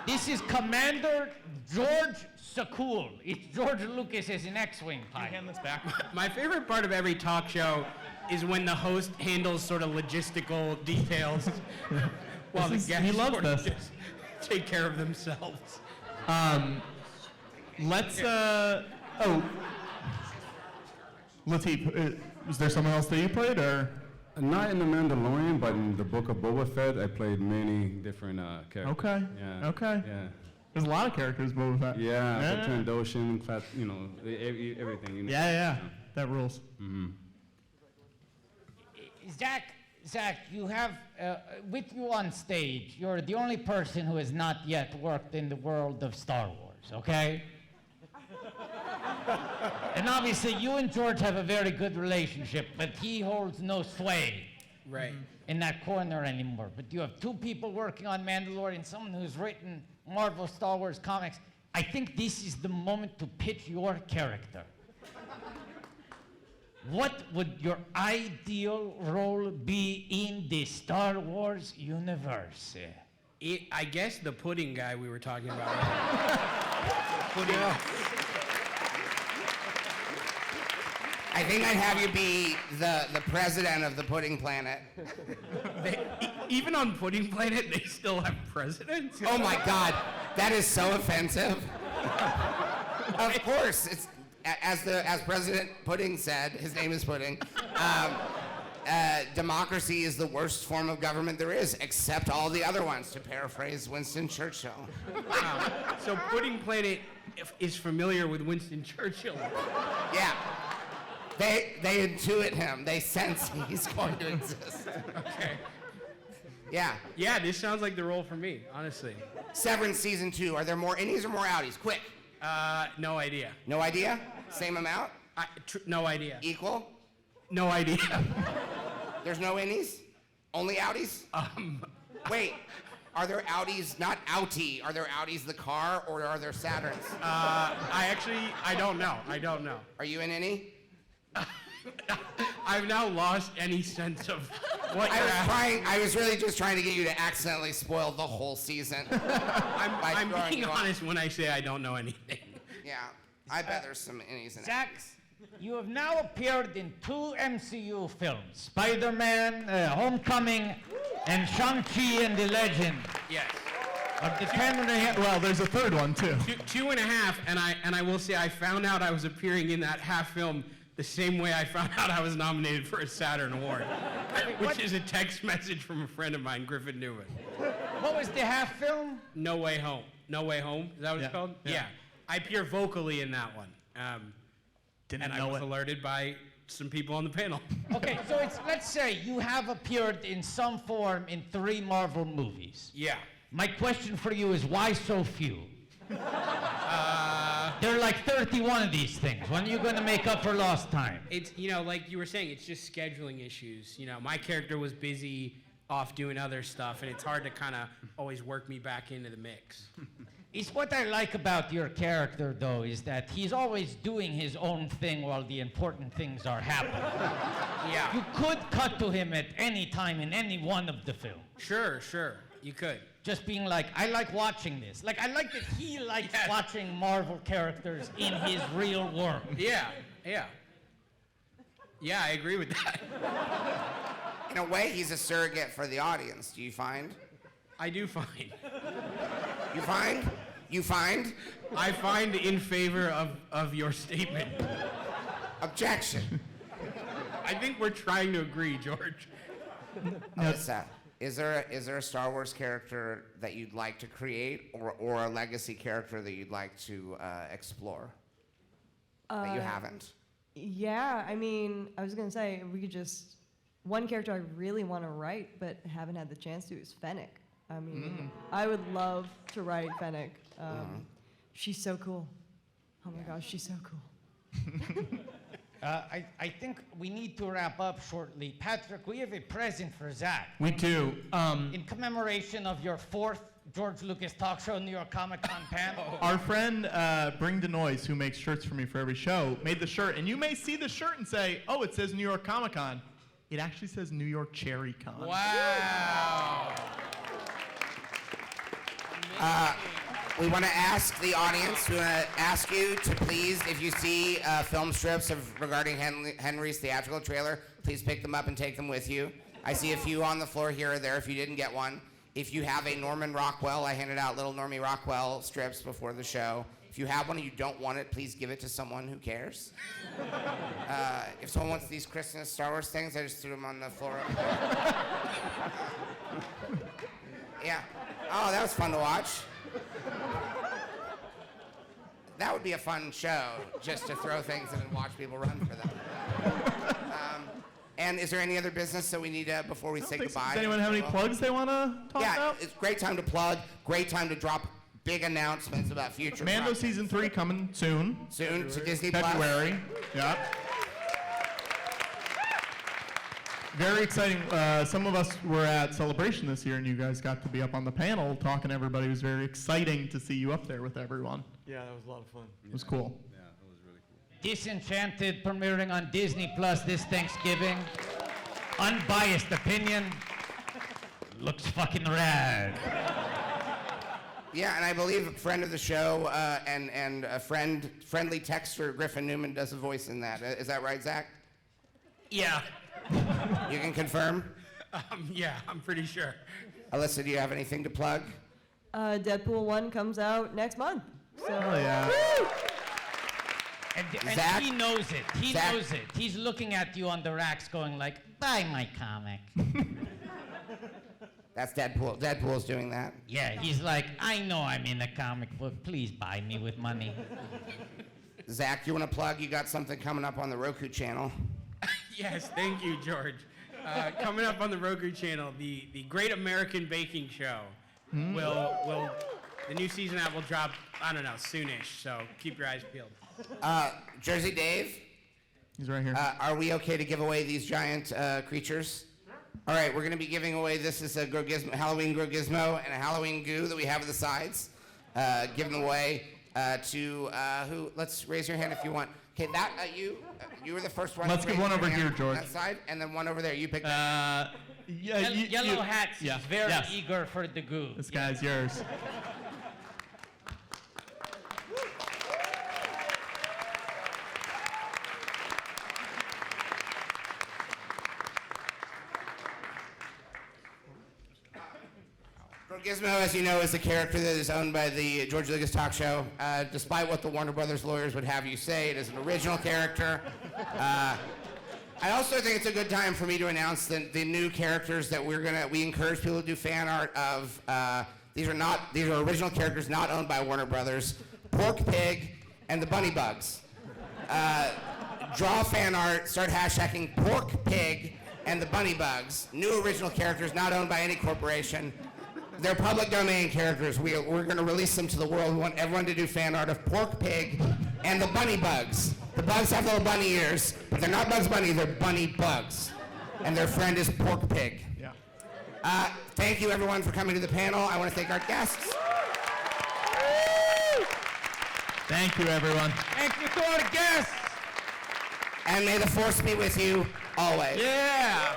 This is Commander George Sakul. It's George Lucas's an X-Wing pilot. Hand this back. My favorite part of every talk show is when the host handles sort of logistical details while the He guests loves sort of this. just take care of themselves. Let's, Lateef, is there someone else that you played, or? Not in The Mandalorian, but in the Book of Boba Fett, I played many different characters. Okay. Yeah. Okay. Yeah. There's a lot of characters, Boba Fett. Yeah, the Trandoshan, everything. You know. Yeah. That rules. Zach, you have, with you on stage, you're the only person who has not yet worked in the world of Star Wars, okay? And obviously, you and George have a very good relationship, but he holds no sway Right. in that corner anymore. But you have two people working on Mandalorian, someone who's written Marvel Star Wars comics. I think this is the moment to pitch your character. What would your ideal role be in the Star Wars universe? I guess the pudding guy we were talking about. Pudding. I think I'd have you be the president of the Pudding Planet. Even on Pudding Planet, they still have presidents? Oh my God, that is so offensive. Of course, it's as President Pudding said, his name is Pudding. Democracy is the worst form of government there is, except all the other ones, to paraphrase Winston Churchill. Wow. So Pudding Planet is familiar with Winston Churchill. Yeah. They intuit him. They sense he's going to exist. Okay. Yeah. Yeah, this sounds like the role for me, honestly. Severance season 2. Are there more innies or more outies? Quick. No idea. No idea? Same amount? No idea. Equal? No idea. There's no innies? Only outies? Wait. Are there outies, not outie, are there outies the car, or are there Saturns? I don't know. I don't know. Are you an innie? I've now lost any sense of what you're asking. I was really just trying to get you to accidentally spoil the whole season. I'm being honest when I say I don't know anything. Yeah, I bet there's some innies in Zach, you have now appeared in 2 MCU films, Spider-Man, Homecoming, and Shang-Chi and the Legend. Yes. Of the 10 Well, there's a third one too. Two and a half, and I will say I found out I was appearing in that half film the same way I found out I was nominated for a Saturn Award, which is a text message from a friend of mine, Griffin Newman. What was the half film? No Way Home. No Way Home? Is that what it's called? Yeah. I appear vocally in that one. And I was alerted by some people on the panel. Okay, so let's say you have appeared in some form in 3 Marvel movies. Yeah. My question for you is, why so few? There are like 31 of these things. When are you going to make up for lost time? It's, like you were saying, it's just scheduling issues. My character was busy off doing other stuff, and it's hard to kind of always work me back into the mix. It's what I like about your character, though, is that he's always doing his own thing while the important things are happening. Yeah. You could cut to him at any time in any one of the films. Sure, you could. Just being like, I like watching this. Like, I like that he likes watching Marvel characters in his real world. Yeah. Yeah, I agree with that. In a way, he's a surrogate for the audience, do you find? I do find. You find? You find? I find in favor of your statement. Objection. I think we're trying to agree, George. Alyssa, is there a Star Wars character that you'd like to create, or a legacy character that you'd like to explore that you haven't? Yeah, I mean, I was gonna say we could just one character I really want to write but haven't had the chance to is Fennec. I mean, I would love to write Fennec. She's so cool. Oh my gosh, she's so cool. I think we need to wrap up shortly. Patrick, we have a present for Zach. We do. In commemoration of your 4th George Lucas Talk Show New York Comic Con panel. Our friend Bring the Noise, who makes shirts for me for every show, made the shirt. And you may see the shirt and say, oh, it says New York Comic Con. It actually says New York Cherry Con. Wow. We want to ask the audience, we want to ask you to please, if you see film strips regarding Henry's theatrical trailer, please pick them up and take them with you. I see a few on the floor here or there if you didn't get one. If you have a Norman Rockwell, I handed out little Normie Rockwell strips before the show. If you have one and you don't want it, please give it to someone who cares. If someone wants these Christmas Star Wars things, I just threw them on the floor. Yeah. Oh, that was fun to watch. That would be a fun show, just to throw things and then watch people run for them. And is there any other business that we need before we say goodbye? Does anyone have any plugs they want to talk about? Yeah, it's a great time to plug, great time to drop big announcements about future Mando projects. Season 3 coming soon. Soon to Disney February. Yeah. Very exciting. Some of us were at Celebration this year, and you guys got to be up on the panel talking to everybody. It was very exciting to see you up there with everyone. Yeah, that was a lot of fun. It was cool. Yeah, it was really cool. Disenchanted premiering on Disney Plus this Thanksgiving. Unbiased opinion. Looks fucking rad. Yeah, and I believe a friend of the show and a friendly texter, Griffin Newman, does a voice in that. Is that right, Zach? Yeah. You can confirm? Yeah, I'm pretty sure. Alyssa, do you have anything to plug? Deadpool 1 comes out next month. So, Oh yeah. And Zach? he knows it. He Zach? knows it. He's looking at you on the racks going like, buy my comic. That's Deadpool. Deadpool's doing that. Yeah, he's like, I know I'm in a comic book. Please buy me with money. Zach, you want to plug? You got something coming up on the Roku channel. Yes, thank you, George. Coming up on the Roku channel, the Great American Baking Show will the new season that will drop, I don't know, soonish. So keep your eyes peeled. Jersey Dave, He's right here. are we okay to give away these giant creatures? All right, we're going to be giving away, this is a Halloween Grogizmo and a Halloween goo that we have at the sides. Give them away to who? Let's raise your hand if you want. Okay, that you were the first one. Let's to give raise one your over hand here, George. on that side, and then one over there. You pick that. Yeah, Yellow hats yeah, is very yes. eager for the goo. This guy's yours. Gizmo, as you know, is a character that is owned by the George Lucas talk show. Despite what the Warner Brothers lawyers would have you say, it is an original character. I also think it's a good time for me to announce the new characters that we encourage people to do fan art of. These are original characters not owned by Warner Brothers. Pork Pig and the Bunny Bugs. Draw fan art, start hashtagging Pork Pig and the Bunny Bugs. New original characters not owned by any corporation. They're public domain characters. We're going to release them to the world. We want everyone to do fan art of Pork Pig and the Bunny Bugs. The bugs have little bunny ears, but they're not Bugs Bunny, they're Bunny Bugs. And their friend is Pork Pig. Yeah. Thank you, everyone, for coming to the panel. I want to thank our guests. Thank you, everyone. Thank you to our guests. And may the force be with you always. Yeah.